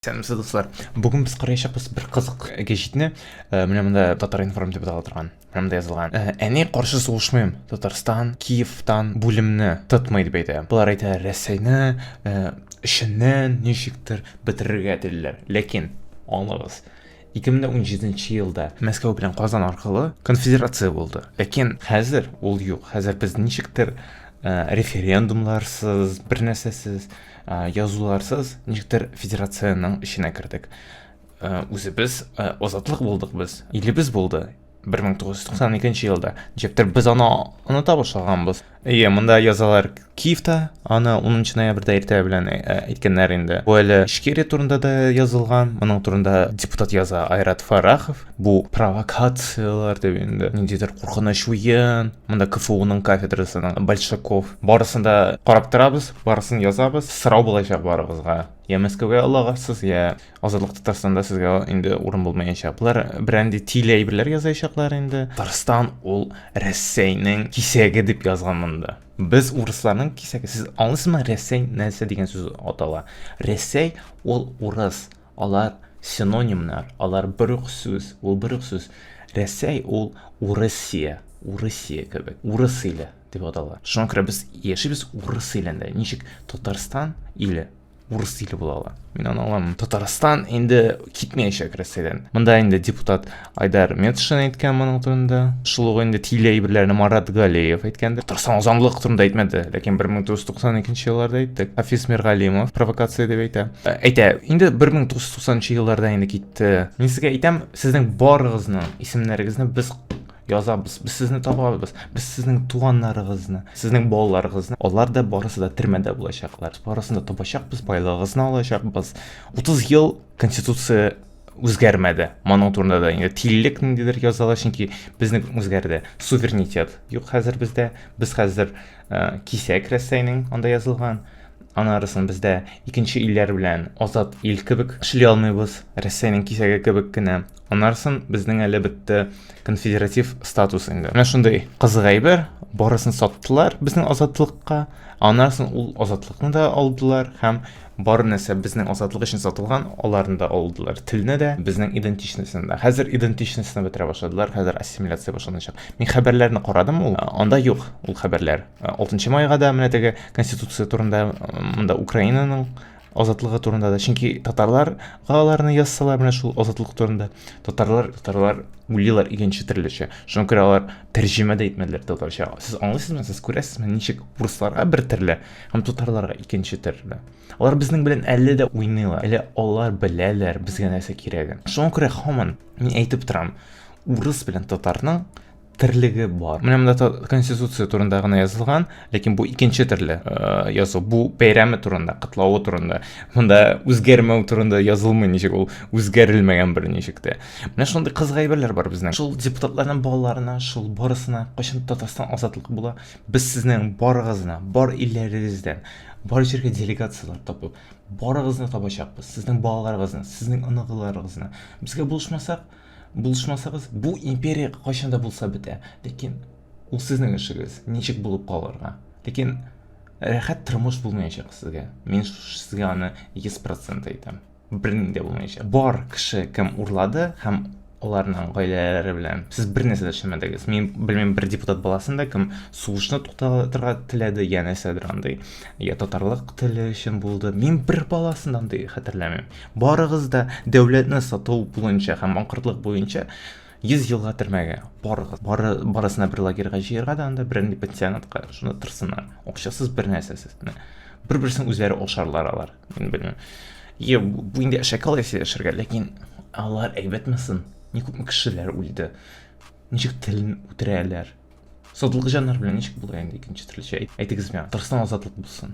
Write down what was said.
Сәлемсіз достар. Бүгін біз қарайшақпыз бір қызық кешетіне. Міне мында Татар информ деп аталған. Мына мында жазылған. Әне қаршы соғышмайым. Татарстан, Киевтан бөлімні тұтмайды бейді. Бұлар айта Рәсейні ішінен нешіктір бітіріге әтелілер. Лекен, аңлағыз. 2017 жылда Мәскеу білен Қазан арқылы конфедерация болды. Лекен хәзір ол жоқ. Хәзір біз нешіктір референдумларсыз, бір нәрсесіз, язуларсыз нешіктір федерацияның ішіне кірдік. Өзі біз озатлық болдық біз. Или біз болды 1992 жылда. Жептір біз аны табышылғанбыз. Мұнда язалар Киевта, аны 10 ноябрьда ерте білен айткенлер енді. Бұл әлі Ишкерия турында да yazылған. Мұның турында депутат яза Айрат Фарахов. Бұл провокациялар деп енді. Нендейдер қорқыныш ойын. Мұнда КФУ-ның кафедрасының Большаков. Барысында қарап тұрабыз, барысын yazабыз. Сырау болайшақ барығызға. Я Мәскеуге аллағасыз, я Азатлық Татарстанда сізге енді орын болмайынша. Бұлар бірәнде тиле әйбірлер язайшақлар енді. Татарстан ол Рәсейнің кисегі деп yazған мұнда. Біз орысларның кисегі. Сіз аңлысыз ма Рәсей нәрсе деген сөз атала? Рәсей ол орыс. Алар синонимлар. Алар бір сөз. Ол бір сөз. Рәсей ол Урысия. Урысия кебек. Урыс иле деп атала. Шуңа күрә біз ешібіз урыс илендә. Ничек Татарстан иле урыс иле булала. Мен аны аламын. Татарстан енді китмейшек Рәсейден. Мында енді депутат Айдар Метшин әйткән моның турында. Шулыгы енді тиле әйберләрне Марат Галиев әйткәнде. Татарстан заңлылык турында әйтмәде, ләкин 1992 елларда әйттек. Хафиз Миргалимов провокация деп әйтә. Енді 1990 елларда енді китте. Мен сезгә әйтәм, сезнең барыгызның исемнәрегезне біз yazabız. Biz sizni табабыз. Biz sizning туганнарыгызны, sizning балаларыгызны. Алар да барысы да төрмәдә булачаклар. Барысын да табачакбыз, байлыгызны алачакбыз. 30 ел конституция үзгәрмәде. Моның турында да инде тиллек ниндидер языла, чөнки безнең үзгәрде. Суверенитет юк хәзер бездә. Без хәзер кисәк Рәсейнең анда язылган. Анарасын бездә икенче илләр белән азат ил кебек эшли алмыйбыз. Рәсейнең кисәге кебек кенә. Анарасын безнең әле бетте конфедератив статус инде. Менә шундый кызык әйбер, барысын саттылар безнең азатлыкка. Анарасын ул азатлыкны да алдылар һәм бар нәрсә безнең азатлык өчен сатылган, аларны да алдылар. Телне дә, безнең идентичностьны да. Хәзер идентичностьны бетерә башладылар, хәзер ассимиляция башланачак. Мин хәбәрләрне карадым, анда юк ул хәбәрләр. 6 майга да менә теге конституция турында, монда Украинаның азатлыгы турында да, чөнки татарлар аларны язсалар менә шул азатлык турында. Татарлар үлиләр икенче төрлечә. Шуңа күрә алар тәрҗемә дә итмәделәр татарча. Сез аңлыйсызмы, сез күрәсезме, ничек урысларга бер төрле, һәм татарларга икенче төрле. Алар безнең белән әле дә уйныйлар. Әле алар беләләр безгә нәрсә кирәген. Шуңа күрә һаман мин әйтеп торам, урыс белән татарның тірлігі бар. Менә монда конституция турында гына язылган, ләкин бу икенче төрле язу. Бу бәйрәме турында, кытлавы турында. Монда үзгәрмәү турында язылмый, ничек ул үзгәрелмәгән бер ничек тә. Менә шундый кызык әйберләр бар безнең. Шул депутатларның балаларына, шул барысына кайчан Татарстан азатлык була, без сезнең барыгызны, бар илләрегездән, бар җиргә делегациялар тапып, барыгызны табачакбыз. Сезнең балаларыгызны, сезнең аныгыларыгызны. Безгә булышмасагыз, бу империя кайчан да булса бетә. Ләкин ул сезнең эшегез, ничек булып калырга. Ләкин рәхәт тормыш булмаячак сезгә. Мин сезгә аны 100% әйтәм. Бернинде булмаячак. Бар кеше кем урлады һәм аларның гаиләләре белән сез бер нәрсә дә эшләмәдегез. Мин белмим, бер депутат баласында кем сугышны туктатырга теләде, я нәрсәдер андай. Я татарлык теле өчен булды. Мин бер баласында андай хәтерләмим. Барыгыз да дәүләтне сату буенча һәм аңкыртлык буенча 100 елга төрмәгә барыгыз. Барысына бер лагерьга җыярга да анда бер пенсионатка шуны тырсыннар. Акчасыз бер нәрсәсез. Бер-берсен үзләре ашарлар алар. Мин белмим. Бу инде шакал яшәргә, ләкин алар әйбәтмәсен. Ни күпме кешеләр үлде. Ничек телен үтерәләр. Сатлык җаннар белән ничек була инде икенче төрлечә. Әйтегез миңа, Татарстан азатлык булсын.